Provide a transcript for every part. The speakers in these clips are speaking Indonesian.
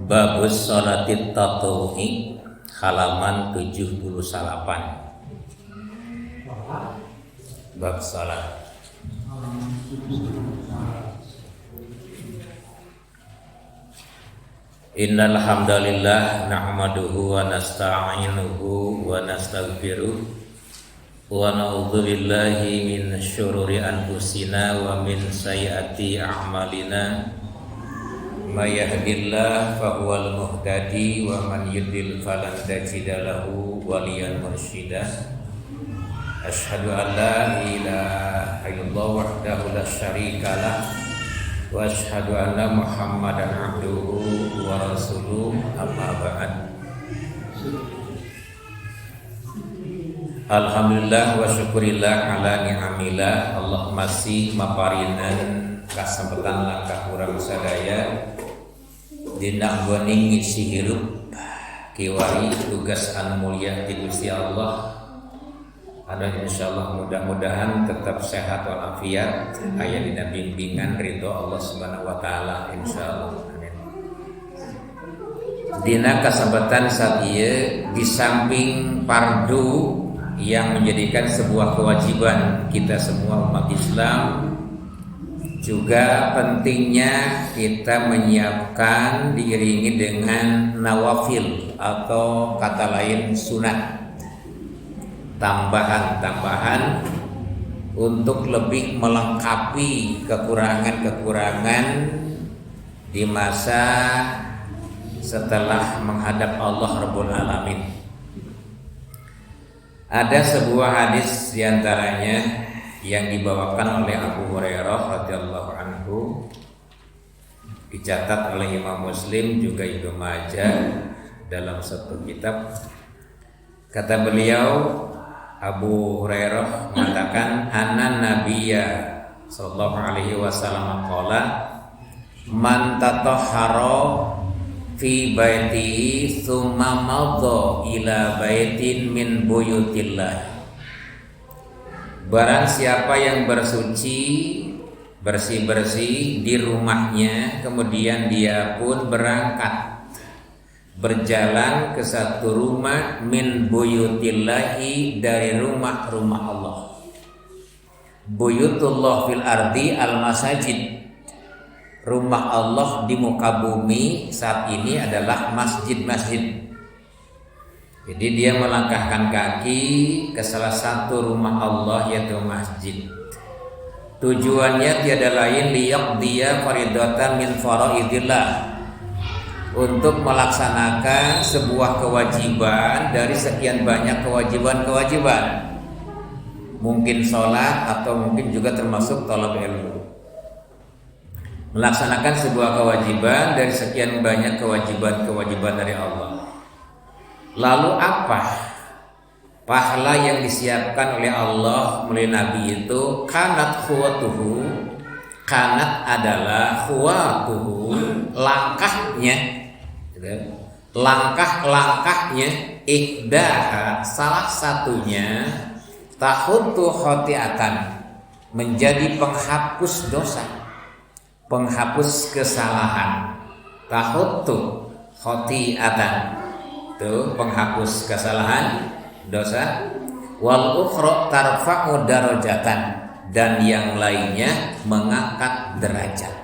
Babus sholatit tatawu'i halaman 78. Bab salat. Innal hamdalillah nahmaduhu wa nasta'inuhu wa nastaghfiruh wa na'udzu billahi min syururi anfusina wa min sayyiati a'malina. May yahdihillahu fahuwal muhtadi wa man yudlil falan tajida lahu waliyan mursyida. Asyhadu an la ilaha illallah wahdahu la syarikalah wa asyhadu anna Muhammadan abduhu wa rasuluh, amma ba'd. Alhamdulillah wa syukurillah ala ni'amillah. Allah masih maparinan kasempatan langkah urang sadaya dina anggoning ngisi hirup kiwari tugas anu mulia ti Gusti Allah. Ada insyaallah mudah-mudahan tetap sehat walafiat, aya dina bimbingan ridho Allah Subhanahu wa taala insyaallah. Amin. Dina kasempatan saat ieu di samping fardu yang menjadikan sebuah kewajiban kita semua umat Islam, juga pentingnya kita menyiapkan diiringi dengan nawafil atau kata lain sunat, tambahan-tambahan untuk lebih melengkapi kekurangan-kekurangan di masa setelah menghadap Allah Rabbul Alamin. Ada sebuah hadis diantaranya yang dibawakan oleh Abu Hurairah radhiyallahu anhu, dicatat oleh Imam Muslim juga Ibnu Majah dalam satu kitab. Kata beliau, Abu Hurairah mengatakan, anna nabiyya sallallahu alaihi wasallam qala man tatahhara fi baitihi tsumma madha ila baitin min buyutillah. Barang siapa yang bersuci, bersih-bersih di rumahnya, kemudian dia pun berangkat berjalan ke satu rumah min buyutillahi, dari rumah-rumah Allah. Buyutullah fil ardi al masajid. Rumah Allah di muka bumi saat ini adalah masjid-masjid. Jadi dia melangkahkan kaki ke salah satu rumah Allah, yaitu masjid. Tujuannya tiada lain liyaqdiya faridatan min faraidillah, untuk melaksanakan sebuah kewajiban dari sekian banyak kewajiban-kewajiban. Mungkin sholat atau mungkin juga termasuk thalab ilmu. Melaksanakan sebuah kewajiban dari sekian banyak kewajiban-kewajiban dari Allah. Lalu apa pahala yang disiapkan oleh Allah melalui Nabi itu? Kanat khuwatuhu, kanat adalah khuwatuhu, langkahnya, langkah-langkahnya, ihdaha, salah satunya, tahuttu khotiatan, menjadi penghapus dosa, penghapus kesalahan. Tahuttu khotiatan, itu penghapus kesalahan, dosa. Wal ukhra tarfa'u darajatan, dan yang lainnya mengangkat derajat.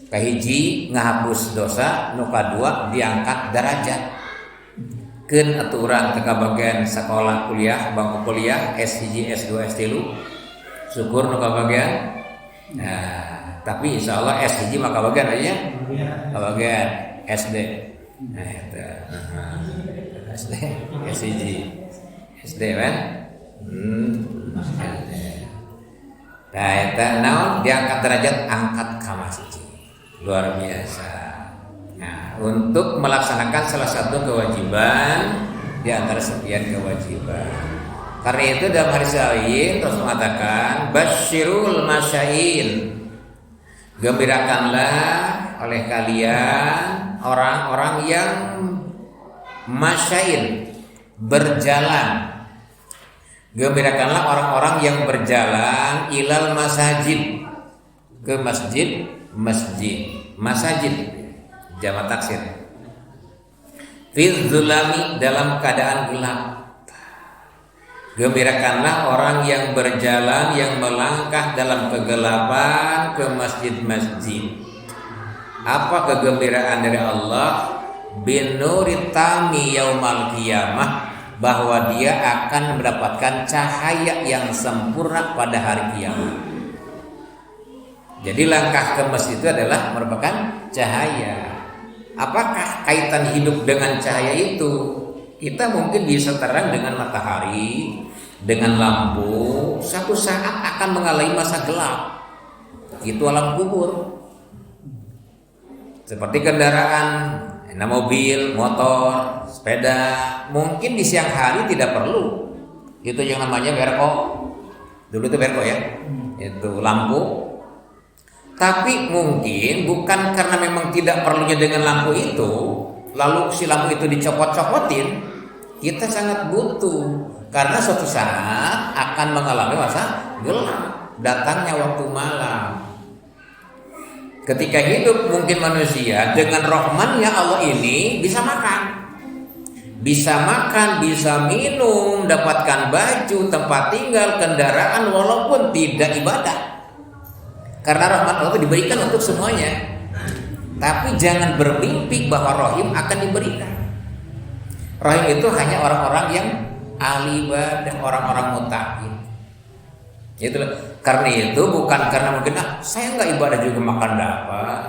Kahiji ngahapus dosa, nu kadua diangkat derajat. Keun aturan teka bagian sekolah kuliah, bangku kuliah S1, S2, S3, syukur nu kabagian. Nah, tapi insyaallah S1 mah kabagian aja, kabagian SD. Nah, itu SD, S1, SD kan? Nah, itu naon diangkat derajat, angkat ka masjid. Luar biasa. Nah, untuk melaksanakan salah satu kewajiban di antara sekian kewajiban. Karena itu dalam hadis lain Rasul mengatakan, basyirul masyain, gembirakanlah oleh kalian orang-orang yang masyain, berjalan. Gembirakanlah orang-orang yang berjalan ilal masajid, ke masjid, masajid, jamak taksir. Fil zulami, dalam keadaan gelap. Gembirakanlah orang yang berjalan, yang melangkah dalam kegelapan ke masjid-masjid. Apa kegembiraan dari Allah? Binuritami yaumal qiyamah, bahwa dia akan mendapatkan cahaya yang sempurna pada hari kiamat. Jadi langkah ke masjid itu adalah merupakan cahaya. Apakah kaitan hidup dengan cahaya itu? Kita mungkin bisa terang dengan matahari, dengan lampu. Satu saat akan mengalami masa gelap. Itu alam kubur. Seperti kendaraan, mobil, motor, sepeda, mungkin di siang hari tidak perlu. Itu yang namanya berko. Dulu itu berko ya. Itu lampu. Tapi mungkin bukan karena memang tidak perlunya dengan lampu itu, lalu si lampu itu dicopot-copotin, kita sangat butuh. Karena suatu saat akan mengalami masa gelap, datangnya waktu malam. Ketika hidup mungkin manusia dengan rahmannya Allah ini bisa makan, bisa minum, dapatkan baju, tempat tinggal, kendaraan, walaupun tidak ibadah. Karena rahmat Allah itu diberikan untuk semuanya. Tapi jangan bermimpi bahwa rahim akan diberikan. Rahim itu hanya orang-orang yang ahli ibadah, orang-orang muttaqin. Itu karena itu bukan karena mungkin saya nggak ibadah juga makan dapat,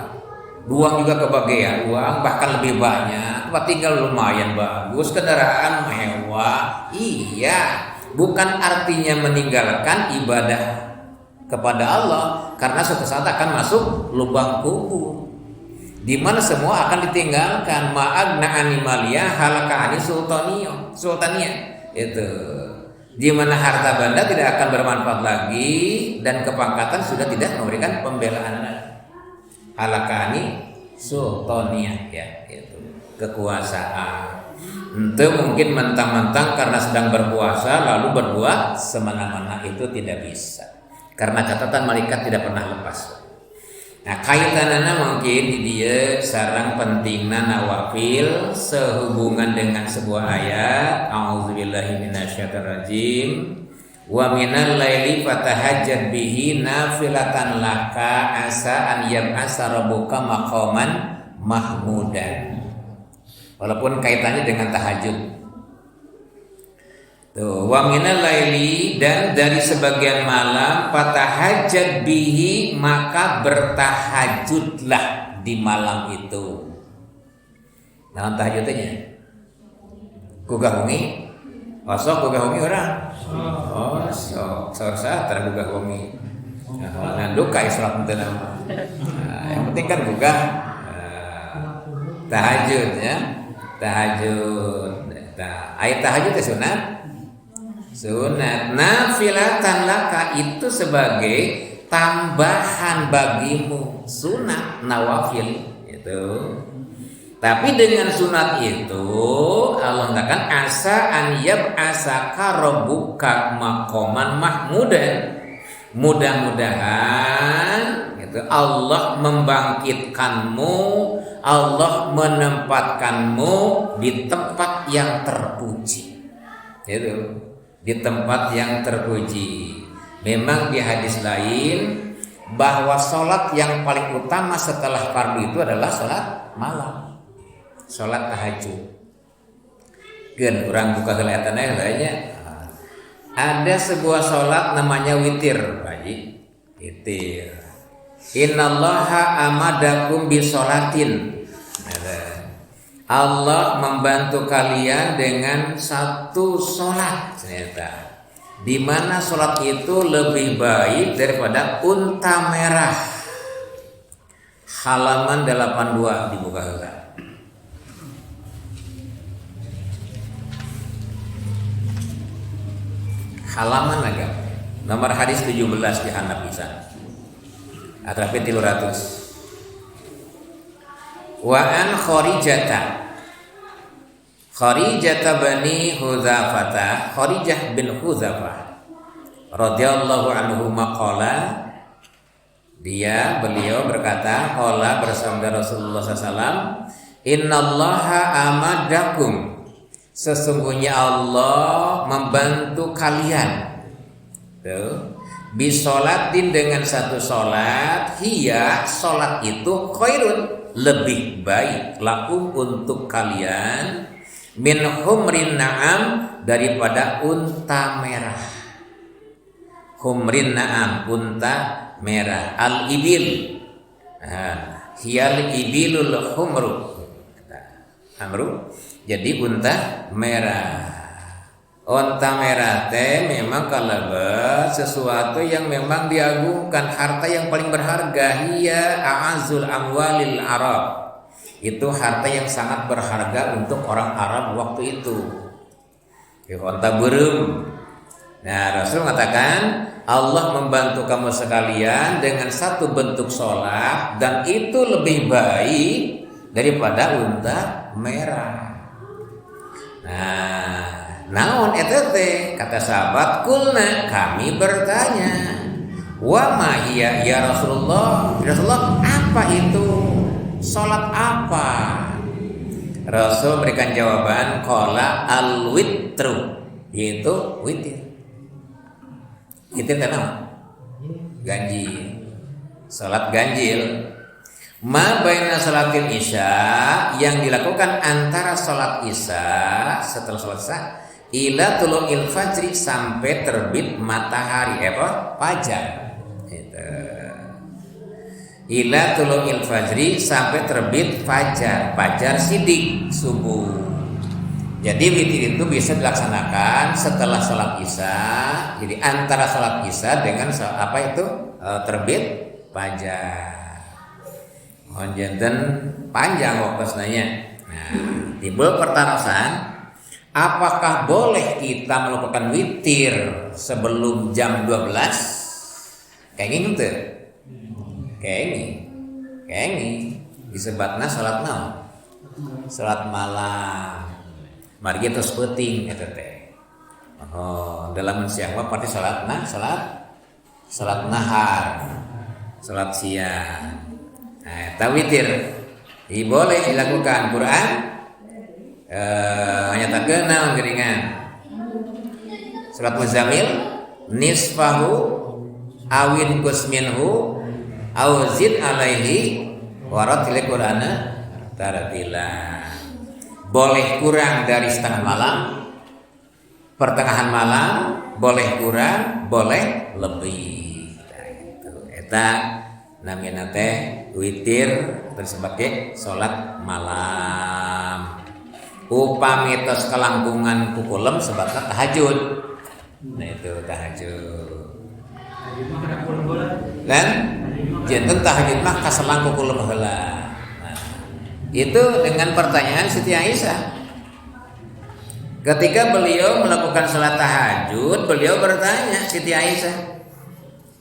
uang juga kebagian uang, bahkan lebih banyak, tempat tinggal lumayan bagus, kendaraan mewah. Iya, bukan artinya meninggalkan ibadah kepada Allah, karena suatu saat akan masuk lubang kubur di mana semua akan ditinggalkan. Ma'agna animalia halaka ani sultania itu, di mana harta benda tidak akan bermanfaat lagi dan kepangkatan sudah tidak memberikan pembelaan lagi. Halakani sultania ya, itu kekuasaan. Itu mungkin mentang-mentang karena sedang berpuasa lalu berbuat semena-mena, itu tidak bisa. Karena catatan malaikat tidak pernah lepas. Nah, kaitanana mungkin dia sarang pentingna nawafil sehubungan dengan sebuah ayat, a'udzubillahi minasyaitonirrajim, wa minal laili fatahajjat bihi nafilatan laka asa an yab'asa rabbuka maqaman mahmudan. Walaupun kaitannya dengan tahajud. Tuh, wa minal laili, dan dari sebagian malam, fatahajjat bihi, maka bertahajudlah di malam itu. Nah, tahajudnya gugah wengi, osok gugah wengi orang. Oh, sok saat tergugah wengi. Nah, duka islam teu nama. Yang penting kan gugah tahajud ya. Tahajud. Ayat tahajud itu sunat. Nafilatan laka itu sebagai tambahan bagimu, sunat nawafil itu. Tapi dengan sunat itu Allah katakan asa an yab'asaka rabbuka maqaman mahmudan. Mudah-mudahan itu Allah membangkitkanmu, Allah menempatkanmu di tempat yang terpuji. Itu, di tempat yang terpuji. Memang di hadis lain bahwa sholat yang paling utama setelah fardu itu adalah sholat malam, sholat tahajud. Gen orang buka kelihatannya katanya ada sebuah sholat namanya witir, Pak Haji. Witir. Innallaha amadakum bisolatin. Allah membantu kalian dengan satu sholat ternyata, di mana sholat itu lebih baik daripada unta merah. Halaman 82 dibuka juga. Halaman lagi nomor hadis 17 di handap bisa atrapi 300. Wa an Kharijata bani Hudzafah, Kharijah bin Hudzafah radhiyallahu anhu maqala, Beliau berkata, qala bersabda Rasulullah SAW, innallaha amadakum, sesungguhnya Allah membantu kalian tuh bisolatin dengan satu solat, hiya solat itu khairun lebih baik lakum untuk kalian min humrin na'am daripada unta merah. Humrin na'am unta merah, al ibil hiyal ibilul humru amru, jadi unta merah. Unta merah teh memang kalebet sesuatu yang memang diagungkan, harta yang paling berharga. Hiya a'azul amwalil Arab, itu harta yang sangat berharga untuk orang Arab waktu itu. Unta berem. Nah, Rasul mengatakan Allah membantu kamu sekalian dengan satu bentuk sholat, dan itu lebih baik daripada unta merah. Nah, naon eta teh? Kata sahabat, kulna, kami bertanya, wa ma hiya ya Rasulullah? Rasulullah, apa itu? Sholat apa? Rasul berikan jawaban, qala al witru, yaitu witir. Witir kenapa? Ganjil. Salat ganjil. Ma baina salatil isya, yang dilakukan antara salat isya, setelah salat isya ila tulu'il fajri, sampai terbit matahari fajar. Gitu. Ila tulu'il fajri, sampai terbit fajar, fajar sidik, subuh. Jadi witir itu bisa dilaksanakan setelah sholat isya. Jadi antara sholat isya dengan terbit fajar. Janten panjang waktu nanya. Nah, timbul pertanyaan, apakah boleh kita melakukan witir sebelum jam 12? Kayak gini tuh. Kayak ini disebutna sholat naon? Sholat malam. Mari kita sepenting eta teh. Dalam siang berarti salat nahar, salat siang. Nah, tawitir boleh dilakukan. Quran hanya takeun geringan. Salat muzammil nisfahu awin kusminhu auzid alaihi waratil Qur'ana taratila. Boleh kurang dari setengah malam, pertengahan malam, boleh kurang, boleh lebih. Nah, itu eta namina teh witir sebagai salat malam. Upami tos kelangkungan kukulem sebabna tahajud. Nah, itu tahajud. Dan janten tahajud mah kaselang kukulem heula. Itu dengan pertanyaan Siti Aisyah. Ketika beliau melakukan salat tahajud, beliau bertanya Siti Aisyah,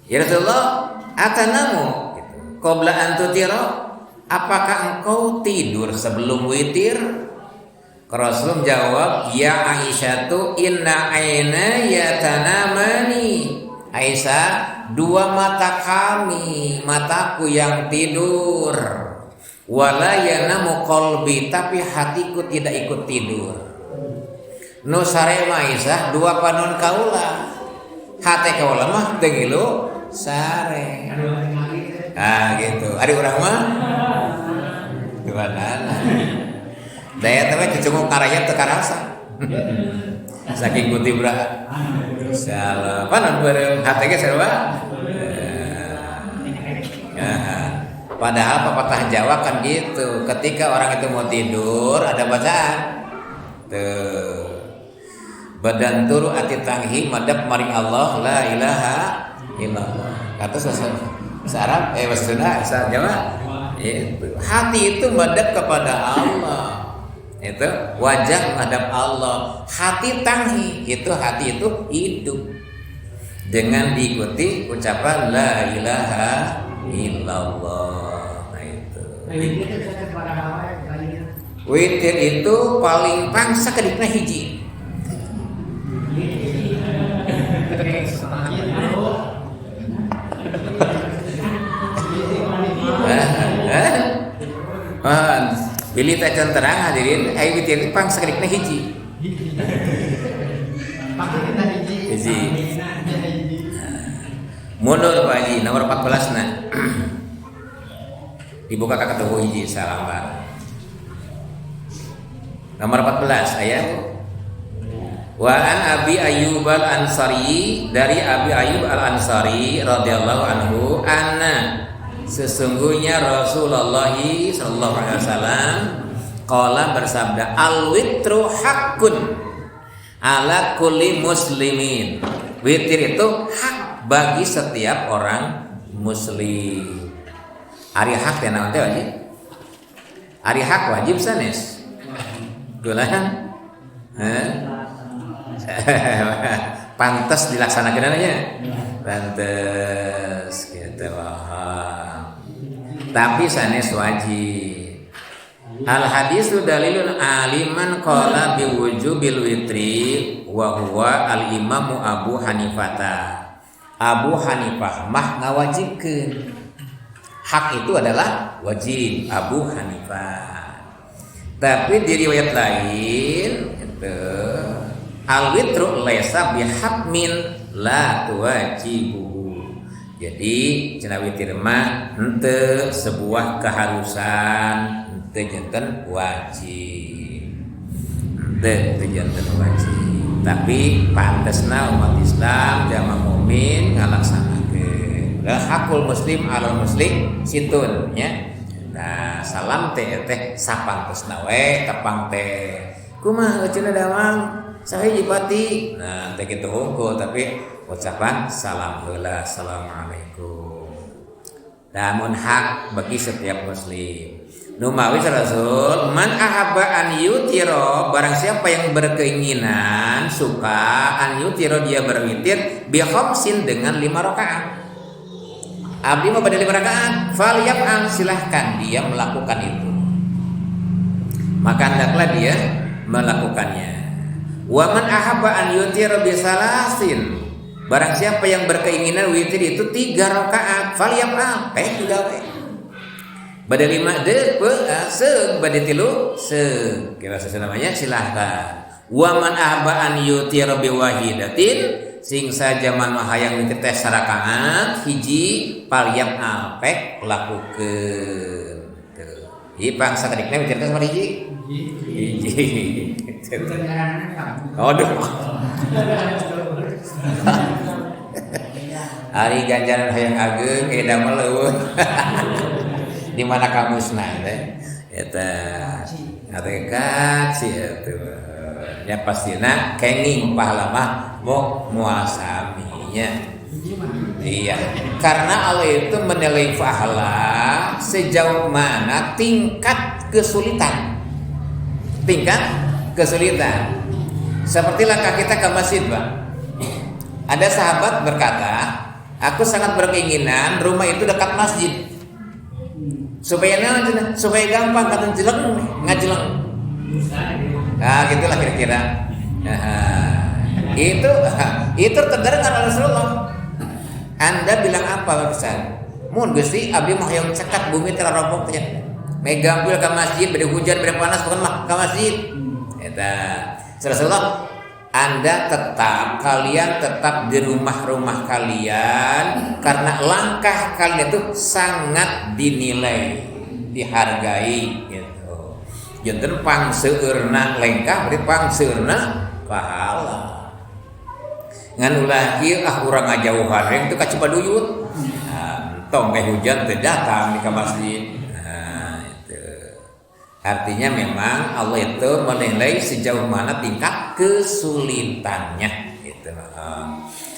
ya Rasulullah, atanamu qabla an tutira, apakah engkau tidur sebelum witir? Rasul jawab, ya Aisyah tu inna aina yatanamani. Aisyah, dua mata kami, mataku yang tidur. Wala yanamu qalbi, tapi hatiku tidak ikut tidur. Nu sare Aisyah dua panon kaula. Hate kaula mah teu ngilu sare. Ah gitu. Ari urang mah gimana? Daya teh kecunguk karaya teu karasa. Saking kutibra. Insyaallah. Panon bareng hate ge sarua. Padahal pepatah Jawa kan gitu. Ketika orang itu mau tidur, ada bacaan. Tuh. Badan turu ati tanghi madap maring Allah la ilaha illallah. Kata Arab bahasa Sunda, bahasa Jawa. Itu. Hati itu madap kepada Allah. Itu wajah madap Allah. Hati tanghi, itu hati itu hidup. Dengan diikuti ucapan la ilaha illallah. Witir itu paling pangsa kedipna hiji. Pilih tacan terang hadirin, ayo witir pang sakrikna hiji. Hiji. Mundur Pak Haji, nomor 14 na. Dibuka kakak tuh hiji salam Pak. Nomor 14 ayat. Wa an Abi Ayyub al-Ansari, dari Abi Ayyub al-Ansari radhiyallahu anhu, anna sesungguhnya Rasulullah sallallahu alaihi wasallam qala bersabda, al-witru haqqun ala kulli muslimin. Witir itu hak bagi setiap orang muslim. Ari hak teh naon teh wajib? Ari hak wajib sanes. Geulah. Pantas dilaksanakeun nya. Pantas gitu. Tapi sanes wajib. Al hadisu dalilun aliman qala bi wujubil witri wa huwa al imamu Abu Hanifah. Abu Hanifah mah ngawajibkeun. Hak itu adalah wajib Abu Hanifah. Tapi di riwayat lain itu al witru laisa bihatmin la tuwajibu. Jadi cenah witir mah henteu sebuah keharusan, henteu janten wajib. Henteu janten wajib. Tapi pantesna umat Islam jamaah mukmin ngalaksanakeun. La hakul muslim alal muslim situn nya. Nah, salam teh sapantesna we tepang teh. Kumaha cenah damang sahiji pati. Nah, teh kitu hungkul tapi ucapan salam heula assalamualaikum. Namun hak bagi setiap muslim. Numawi Rasul, man ahabba an yutiro, barang siapa yang berkeinginan suka an yutiro dia berwitir bi khamsin dengan 5 rakaat. Abdi mau pada 5 rakaat, fal yaf'al, silahkan dia melakukan itu. Maka hendaklah dia melakukannya. Wa man ahabba an yutiro bi salasin, barang siapa yang berkeinginan witir itu 3 rakaat, fal yaf'al, juga we. Bada 5 seug bada 3 seug. Kira namanya silahkan. Wa man ahabba an yutiro bi wahidatin, sing saja man hayang witir teh sarakaat hiji fal yaf'al, lakukeun. Tuh. Ieu pangsa kadikna witir teh sabaraha hiji? Hiji. Aduh. Ari ganjaran hayang ageng eda meleuweun. Di mana kamusna teh? Eta kaci atuh. Ya pastina kenging pahala mah muasaminya. Iya, karena Allah itu menilai pahala sejauh mana tingkat kesulitan. Tingkat kesulitan. Seperti langkah kita ke masjid, Pak. Ada sahabat berkata, aku sangat berkeinginan rumah itu dekat masjid. Supaya gampang kata jeleng ngajeleng. Nah, gitulah kira-kira. Nah, itu terdengar Rasulullah. Anda bilang apa Ustaz? Mun Gusti abdi mah hayang cekat bumi teh roboh teh. Megampil ka masjid, bade hujan, bade panas bukan mah ka masjid. Eta Rasulullah, kalian tetap di rumah-rumah kalian karena langkah kalian itu sangat dinilai, dihargai gitu. Janten pangseurna lengkah beri pangseurna pahala. Ngan ulah kieu urang ngajauhan reng teu ka Cipaduyut. Nah, tong kayak hujan teu datang di ka masjid. Artinya memang Allah itu menilai sejauh mana tingkat kesulitannya gitu.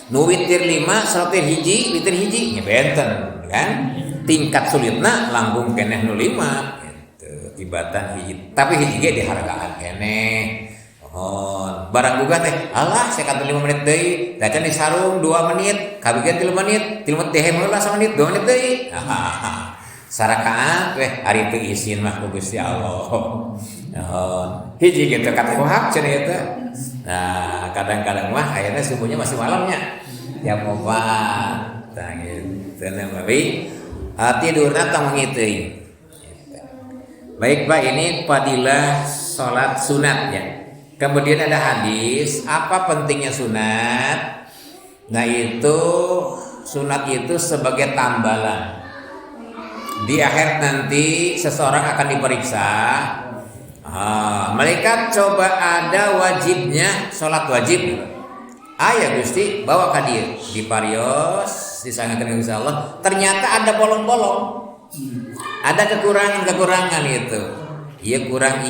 Nu witir 5 salat hiji, witir hiji nya benten kan. Tingkat sulitna langkung keneh nu 5 gitu. Tibatan hiji, tapi hiji ge dihargaan keneh. Barang boga teh alah sekat 5 menit deui, da can disarung 2 menit, kabigeun 3 menit, 3 menit teh heula 1 menit, 2 menit deui. Sarakaat weh ari teu izin mah ku Gusti Allah. Hiji kitu kata hak cenah eta. Nah, kadang-kadang mah akhirnya subuhnya masih malamnya. Ya moga tah gitu. Tapi tidurna tong ngiteuing. Baik Pak, ini fadilah sholat sunat ya. Kemudian ada hadis, apa pentingnya sunat? Nah itu sunat itu sebagai tambalan. Di akhir nanti seseorang akan diperiksa. Malaikat coba ada wajibnya sholat wajib. Ya Gusti, bawa ke dia di parios, disangakan Gusti Allah. Ternyata ada bolong-bolong. Ada kekurangan itu. Iya kurang.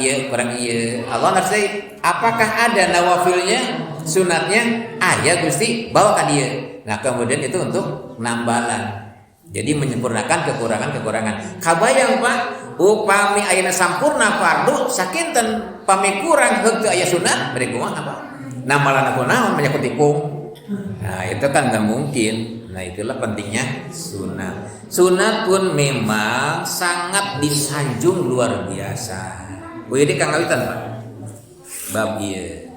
Allah nafsi, apakah ada nawafilnya, sunatnya? Ya Gusti, bawa ke dia. Nah kemudian itu untuk nambalan. Jadi menyempurnakan kekurangan. Kabayang Pak, upami ayeuna sampurna fardu sakinten pami kurang henteu aya sunat, bari kumaha apa? Nambalan aku naon banyak tikung. Nah, itu kan enggak mungkin. Nah, itulah pentingnya sunat. Sunat pun memang sangat disanjung luar biasa. Ini Kang Awitan Pak. Bab ieu.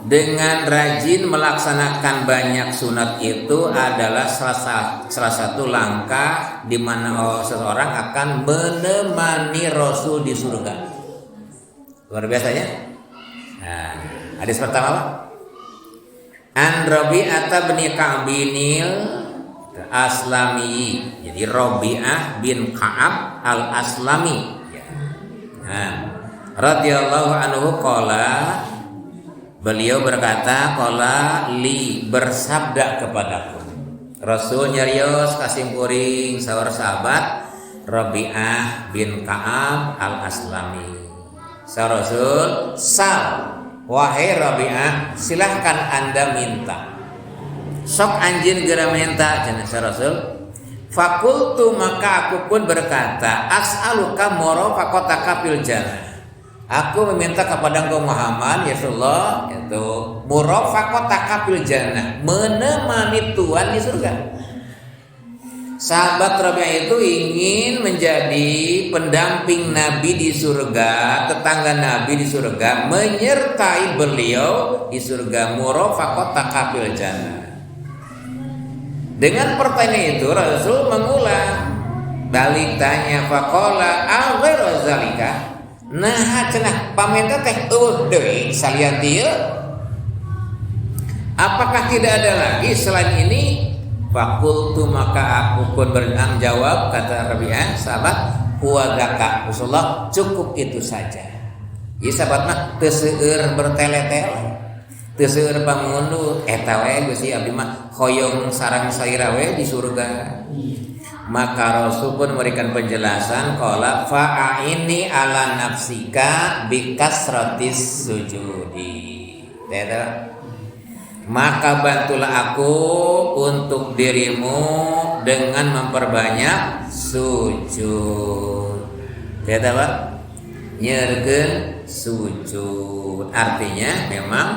Dengan rajin melaksanakan banyak sunat itu adalah salah satu langkah di mana seseorang akan menemani Rasul di surga. Luar biasa ya. Nah, hadis pertama Pak. An Rabi'ah bin Ka'binil Aslami. Jadi Rabi'ah bin Ka'ab al-Aslami. Nah, radhiyallahu anhu qala, beliau berkata, qala li, bersabda kepadaku. Rasul nyarios kasimpuring sawar sahabat Rabi'ah bin Ka'ab al-Aslami. Sa Rasul, sal, wahai Rabi'ah, silahkan Anda minta. Sok anjin geura minta cenah sa Rasul. Fakultu, maka aku pun berkata, as'aluka murafaqataka fil jannah. Aku meminta kepada engkau Muhammad ya Rasulullah, yaitu murafaqataka fil jannah, menemani Tuhan di surga. Sahabat Rabi'ah itu ingin menjadi pendamping Nabi di surga, tetangga Nabi di surga, menyertai beliau di surga, murafaqataka fil jannah. Dengan pertanyaan itu Rasul mengulang, balik tanya, faqala aghairu zalika. Nah cenah pamenta teh deui salian dieu. Apakah tidak ada lagi selain ini? Fakultu, maka aku pun jawab, kata Rabi'ah sahabat, huwa dzaka, Rasulullah, cukup itu saja. Ieu sahabat mah teu seueur bertele-tele, teu seueur pamundut, eta we Gusti abdi mah hoyong sareng saira we di surga. Maka Rasul pun memberikan penjelasan, qala fa'aini ala nafsika bikasratis sujudi. Maka bantulah aku untuk dirimu dengan memperbanyak sujud. Lihat Pak, nyergen sujud artinya memang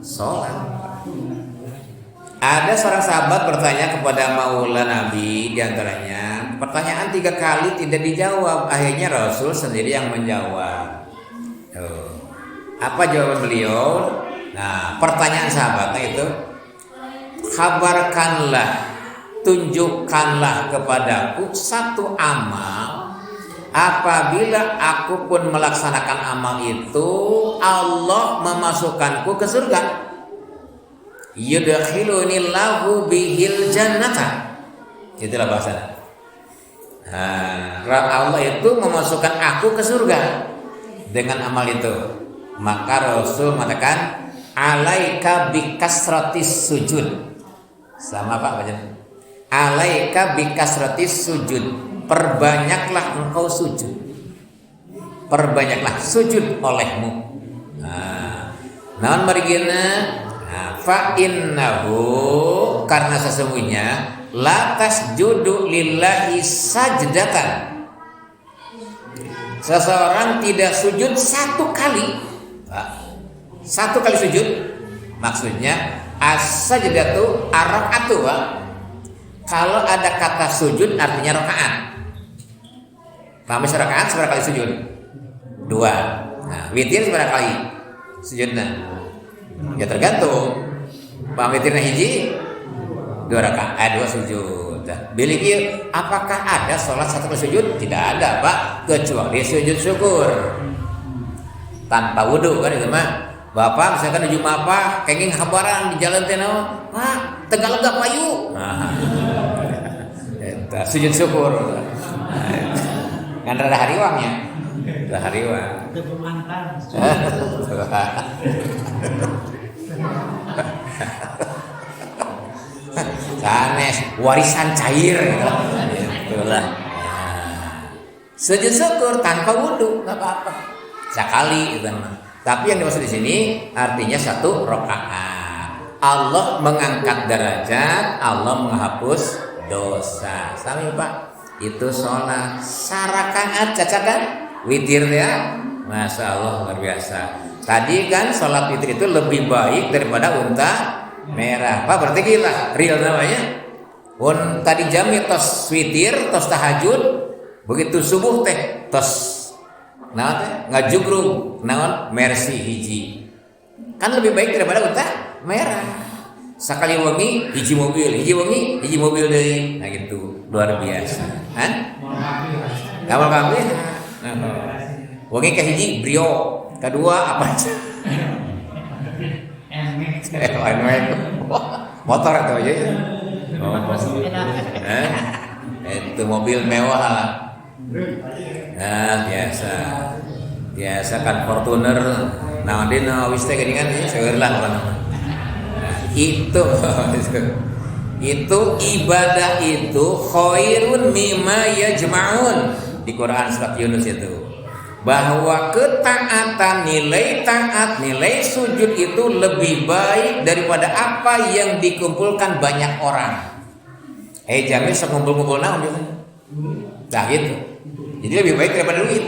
sholat. Ada seorang sahabat bertanya kepada Maula Nabi, diantaranya pertanyaan 3 kali tidak dijawab. Akhirnya Rasul sendiri yang menjawab. Apa jawaban beliau? Nah, pertanyaan sahabatnya itu, kabarkanlah, tunjukkanlah kepadaku satu amal, apabila aku pun melaksanakan amal itu, Allah memasukkanku ke surga. Yudkhilunillahu bihil jannata. Itulah bahasanya. Allah itu memasukkan aku ke surga dengan amal itu. Maka Rasul mengatakan, alaika bikasratis sujud. Sama Pak bacaan. Alaika bikasratis sujud. Perbanyaklah engkau sujud. Perbanyaklah sujud olehmu. Naon marigina? Fa innahu, karena sesungguhnya la tasjudu lillahi sajdatan. Seseorang tidak sujud satu kali. Satu kali sujud, maksudnya as-sajdatu ar-rakaatu. Kalau ada kata sujud artinya rakaat. Paham rakaat seberapa kali sujud? 2. Nah, witir seberapa kali sujudnya? Ya tergantung. Paham witirnya hiji 2 rakaat, 2 sujud. Biliki, apakah ada sholat satu kali sujud? Tidak ada, Pak, kecuali sujud syukur tanpa wudhu kan itu mah. Bapak misalkan di Jumapa kenging habaran di jalan tenau, Pak, Tegalega payu. Nah, eta sujud syukur. Kan rada hariwangnya. Rada hariwang. Itu pemantan. Sanes warisan cair gitu. Itulah. Sujud syukur tanpa wudhu enggak apa-apa. Sekali itu mah. Tapi yang dimaksud di sini artinya 1 rakaat. Allah mengangkat derajat, Allah menghapus dosa. Sami Pak, itu sholat sarakaat cacakan witir ya. Masya Allah luar biasa. Tadi kan sholat witir itu lebih baik daripada unta merah. Pak berarti gila, real namanya. Tadi jam tos witir, tos tahajud, begitu subuh teh tos nah teh ngajugrung naon mercy hiji. Kan lebih baik daripada unta merah. Sekali wengi hiji mobil, hiji wengi hiji mobil deui. Nah gitu, luar biasa. Kan? Kamal kabeh. Wengi ka hiji Brio, kedua apa? Motor atau aja ya. Itu mobil mewah lah. Nah, biasa kan Fortuner. Nah, dia wis teh geuningan seueur lah pokona. Itu ibadah itu khairun mimma yajma'un di Quran surat Yunus itu. Bahwa ketaatan, nilai taat, nilai sujud itu lebih baik daripada apa yang dikumpulkan banyak orang. Jamin sok ngumpul-ngumpul naon gitu. Nah gitu. Jadi lebih baik daripada duit.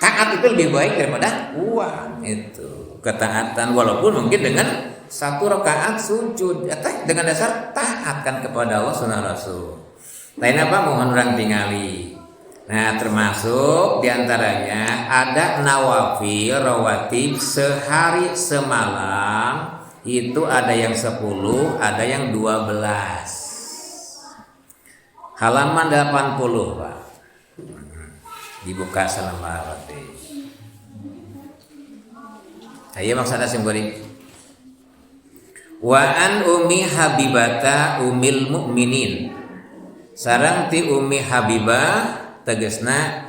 Taat itu lebih baik daripada uang. Itu ketaatan walaupun mungkin dengan 1 rakaat sujud dengan dasar taatkan kepada Allah Subhanahu Rasul. Lain apa mohon orang tingali. Nah termasuk diantaranya ada nawafil rawatib sehari semalam. Itu ada yang 10, ada yang 12. Halaman 80 Pak. Dibuka selama roti. Ayo maksudnya simbori. Wa an ummi Habibata umil mukminin. Sareng ti ummi Habibah tegasna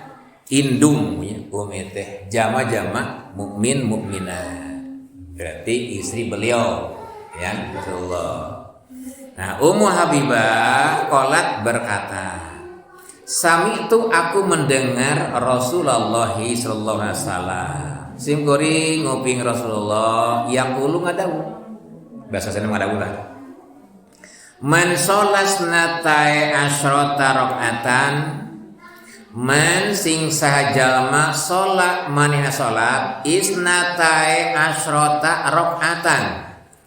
indung ya, ummi teh jama-jama mukmin mukminah. Berarti istri beliau ya Rasulullah. Nah, Ummu Habibah qalat berkata, Sami itu aku mendengar Rasulullah sallallahu alaihi wasallam. Simkuri nguping Rasulullah yang ulu ngadawu. Bahasa sana ngadawu lah. Man sholasnatai asyrota rakaatan man sing sahajalma sholat maneh sholat isnatai asyrota rakaatan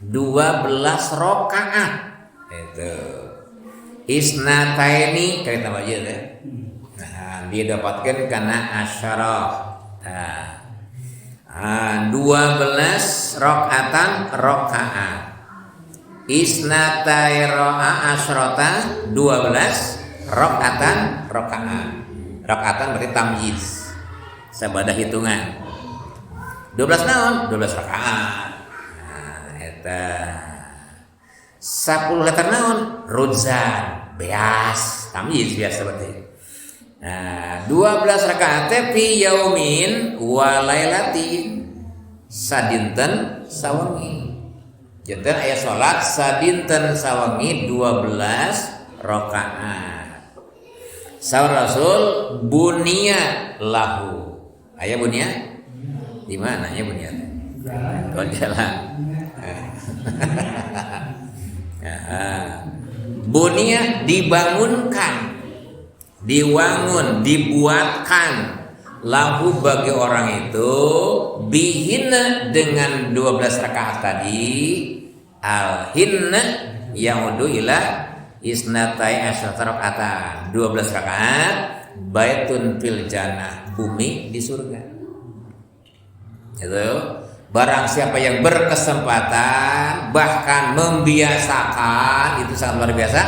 12 rakaat. Itu isnataini kita baca ya. Nah, didapatkan karena asyarah. Nah, 12 rakaatan rakaat. Isnatai ro'a asyrota 12 rakaatan rakaat. Rakaatan berarti tamyiz. Sabadah hitungan. 12 naon? 12 rakaat. Nah, eta 10 letter naon? Rudzan, beas, tamyiz biasa berarti. Nah, 12 rakaat fi yaumin wa lailatin. Sadinten sawengi. Janten aya salat sadinten sawengi 12 rakaat. Saur Rasul bunia lahu. Aya bunia? Di mana ya bunia? Di jalan. Bunia dibangunkan, diwangun, dibuatkan lahu bagi orang itu bihina dengan 12 rakaat tadi al-hinna yaudu ila isnatai asyara rakaatan 12 rakaat baitun fil jannah bumi di surga. Itu barang siapa yang berkesempatan bahkan membiasakan itu sangat luar biasa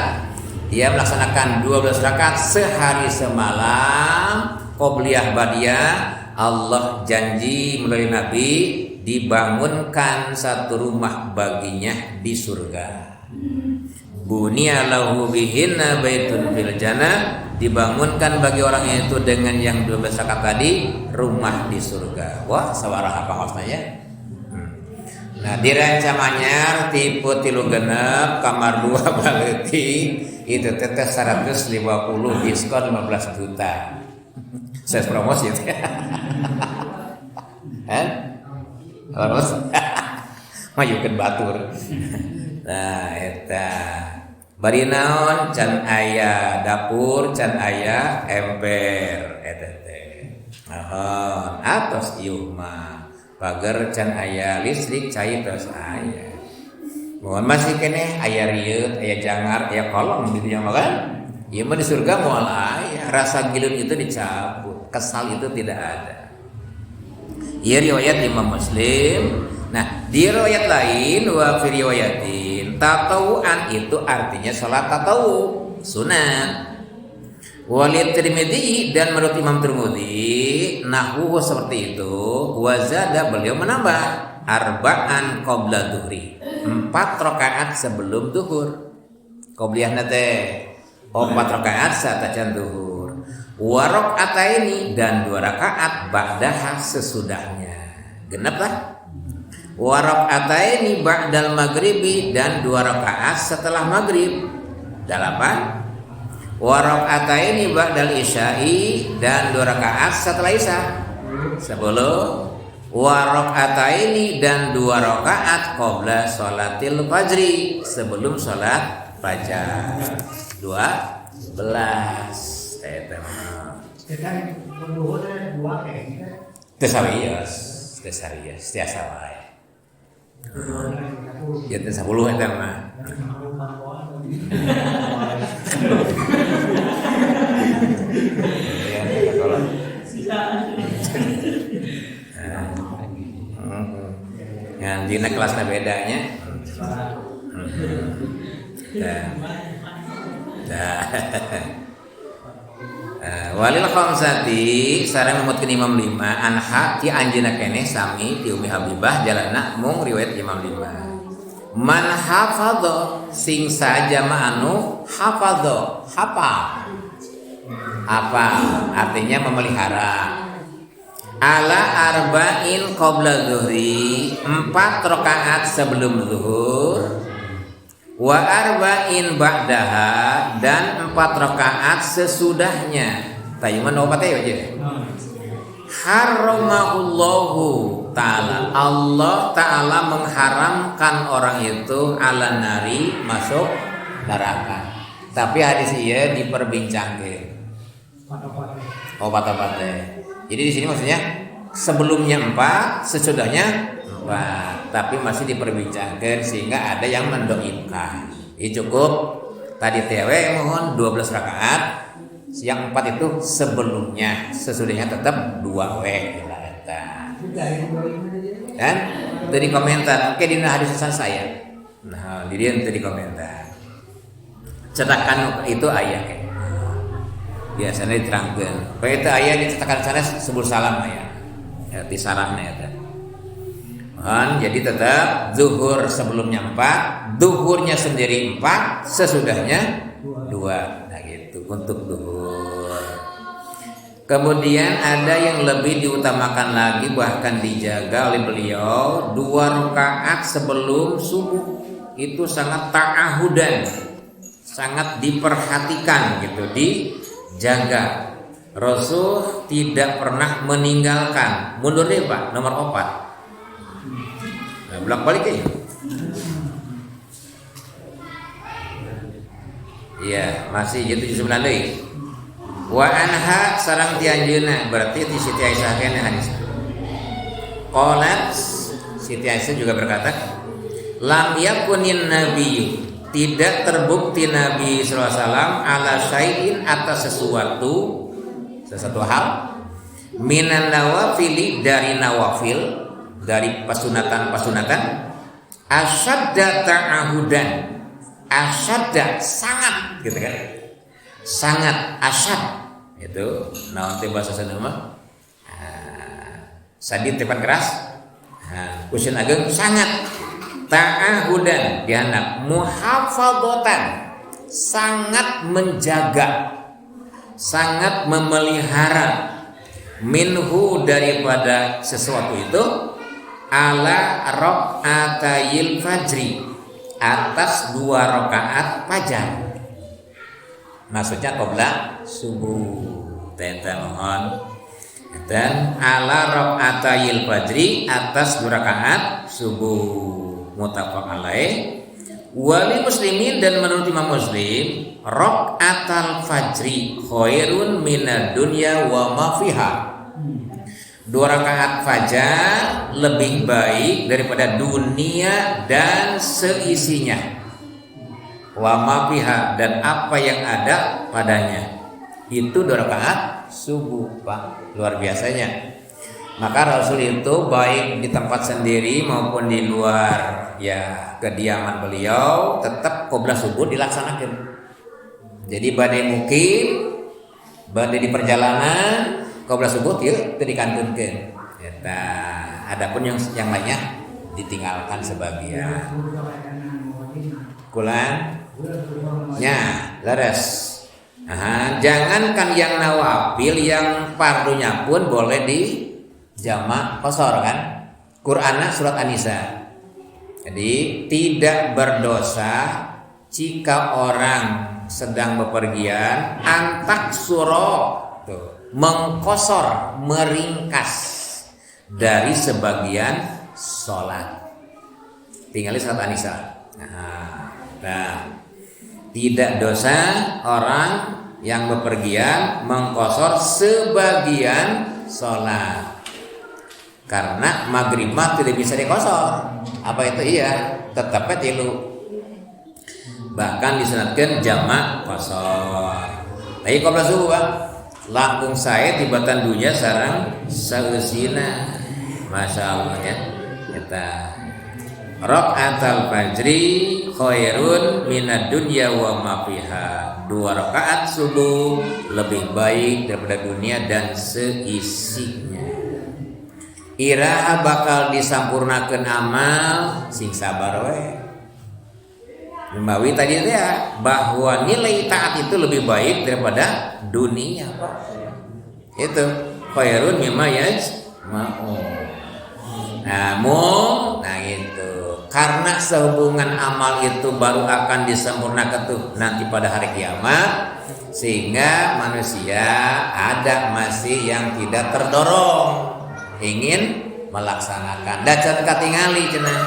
dia melaksanakan 12 rakaat sehari semalam qobliyah badiyah, Allah janji melalui Nabi dibangunkan satu rumah baginya di surga. Bunya lahu bihinna baitun fil jannah, dibangunkan bagi orang itu dengan yang 12 rakaat tadi rumah di surga. Wah, sawarah apa maksudnya? Nah, dirancang anyar tipe 3 kamar 2 baleutik itu teteh 150 diskon 15 juta. Saya promosi itu. Harus majukeun batur. Nah, eta bari naon can aya dapur, can aya ember eta teh. Atos ieu mah pagar can aya listrik cai terus aya. Mohon masih keneh aya rieut, aya jangar, aya kolong di dieu mah kan. Ieu mah di surga moal aya, rasa gileun itu dicabut, kesal itu tidak ada. Ieu riwayat Imam Muslim. Nah, di riwayat lain wa fi riwayatin tatawuan itu artinya salat tatawu, sunat. Walid Tirmidzi dan menurut Imam Tirmidzi nahwu seperti itu, wazada beliau menambah arba'an qabla dhuhri, 4 rakaat sebelum zuhur. Qobliyahna teh 4 rakaat saat acan zuhur. Wa rakaataini dan 2 rakaat ba'daha sesudahnya. Genep lah. Wa rakaataini ba'dal maghribi dan 2 rakaat setelah maghrib. Dalapan. Wa rakaataini ba'dal isya'i dan 2 rakaat setelah isya. 10. Wa rakaataini dan 2 rakaat qabla sholatil fajri, sebelum salat fajar. 12 eta mah. Tesarius tiasa wae. Ya teh 10 eta mah. Yang dina kelasnya bedanya. Walil khamsati sareng numutkeun Imam 5 anha ti anjeunna keneh sami ti Ummi Habibah jalanna mung riwayat Imam 5. Man hafadha sing saja ma anu hafadha hafal. Apa artinya memelihara. Ala arba'in qabla zuhri, 4 rakaat sebelum zuhur. Wa arba'in ba'daha dan 4 rakaat sesudahnya. Tayuman obat aja. Haramahullahu ta'ala, Allah ta'ala mengharamkan orang itu ala nari masuk neraka. Tapi hadis ieu diperbincangkeun. Obat-obatnya. Jadi di sini maksudnya sebelumnya 4, sesudahnya 4, tapi masih diperbincangkan sehingga ada yang mendoibkan. Ini cukup tadi tewe mohon 12 rakaat, yang 4 itu sebelumnya, sesudahnya tetap 2 kita eta. Dan dari komentar, oke dina hadis saya. Nah, di dia tadi komentar. Cetakan itu ayat kayak. Biasanya diterangkan. Kalau itu ayat dicetakan sana sebut salam ayat. Ya di sarahnya ya. Jadi tetap zuhur sebelumnya 4, zuhurnya sendiri 4, sesudahnya 2. Nah gitu untuk zuhur. Kemudian ada yang lebih diutamakan lagi bahkan dijaga oleh beliau 2 rakaat sebelum subuh. Itu sangat ta'ahudan, sangat diperhatikan gitu, dijaga. Rasul tidak pernah meninggalkan. Mundur deh Pak, nomor 4. Nah, bolak balik ya. Iya, masih gitu 79 deui. Wa anha sareng ti anjeunna, berarti ti Siti Aisyah kana hadis. Qalat Siti Aisyah juga berkata, lam yakunin nabiyyu, tidak terbukti Nabi sallallahu alaihi wasallam ala syai'in atas sesuatu hal minan nawafili dari nawafil, dari pasunatan-pasunatan asyadda ta'ahudan, asyadda sangat gitu kan. Sangat asyad itu naon teh bahasa Sunda mah. Sadid tepan keras. Usin ageng sangat ta'ahudan dihandap muhafadzatan sangat menjaga, sangat memelihara minhu daripada sesuatu itu ala rakaatayil fajri atas 2 rakaat fajar. Maksudnya qabla subuh teta mohon dan ala rakaatayil fajri atas 2 rakaat subuh muttafaq alaih. Wali muslimin dan menurut Imam Muslim rakaatal fajri khairun minad dunya wa ma fiha. 2 rakaat fajar lebih baik daripada dunia dan seisinya. Wa ma fiha dan apa yang ada padanya. Itu 2 rakaat subuh, Pak. Luar biasanya. Maka Rasul itu baik di tempat sendiri maupun di luar ya kediaman beliau tetap qabla subuh dilaksanakan. Jadi badai mukim, badai di perjalanan qabla subuh itu dikantunkeun. Eta adapun yang lainnya ditinggalkan sebagian. Kulan nya leres. Jangankan yang nawafil, yang fardunya pun boleh di jamak qashar kan. Qur'anna surat An-Nisa. Jadi tidak berdosa jika orang sedang bepergian antak surah mengkosor, meringkas dari sebagian sholat. Tinggal surat An-Nisa. Tidak dosa orang yang bepergian mengkosor sebagian sholat. Karena maghrib mah tidak bisa dikosor. Apa itu? Iya, tetapnya tilu. Bahkan disunatkan jamak kosor. Tapi qabla subuh, Pak. Langkung saya tibatan dunya sareng saeusina. Masya Allah ya. Kita rakaatal fajri khairun minad dunya wa ma fiha. 2 rakaat subuh lebih baik daripada dunia dan seisinya. Iraha bakal disampurnakeun amal sing sabar we. Membawi tadi ya bahwa nilai taat itu lebih baik daripada dunia, Pak. Itu khairun mimma yajma'un. Namun itu karena sehubungan amal itu baru akan disempurnakan tuh nanti pada hari kiamat, sehingga manusia ada masih yang tidak terdorong ingin melaksanakan. Dacan katingali cenah.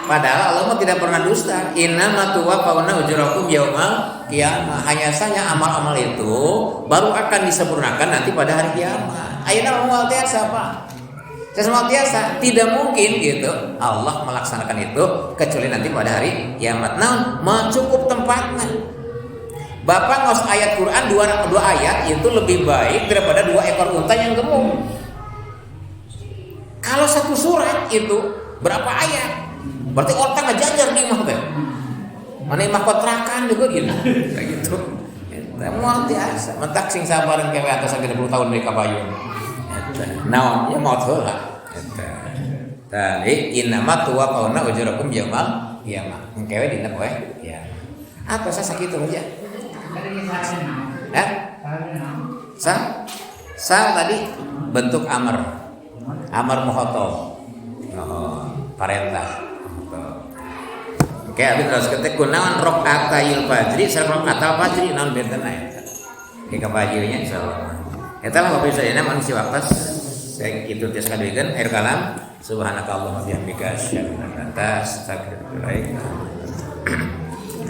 Padahal Allah mah tidak pernah dusta. Innama tuwaffawna ujurakum yaumal qiyamah. Hanya saja amal-amal itu baru akan disempurnakan nanti pada hari kiamat. Ayeuna moal tiasa, Pak. Sesuatu biasa tidak mungkin gitu Allah melaksanakan itu kecuali nanti pada hari kiamat. Nah, mau cukup tempatnya. Bapak ngos ayat Quran dua ayat itu lebih baik daripada 2 ekor unta yang gemuk. Kalau 1 surat itu berapa ayat? Berarti otak ngejajar nih mah teh. Mana mah kontrakan juga gitu. Kayak gitu. Mau biasa, mentak sing sabar kewe atas 30 tahun dari kabayun. Naon ya mau heula. Tadi innama tuwaffawna ujurakum yaumal qiyamah. Engkewe dina poe ya. Apa sakitu aja? Sa tadi bentuk amar. Amar muhoto. Perintah. Oke, abis terus ketik kunaon rakaatayil fajri sareng rakaatal fajri naon benten aya. Ki kabajirnya insyaallah. Eta mah bapak sadayana manusia waktas saya kitu tiasa kaduikeun akhir kalam subhanakallahumma bihamdika asyhadu an la ilaha illa anta astaghfiruka wa atubu ilaik.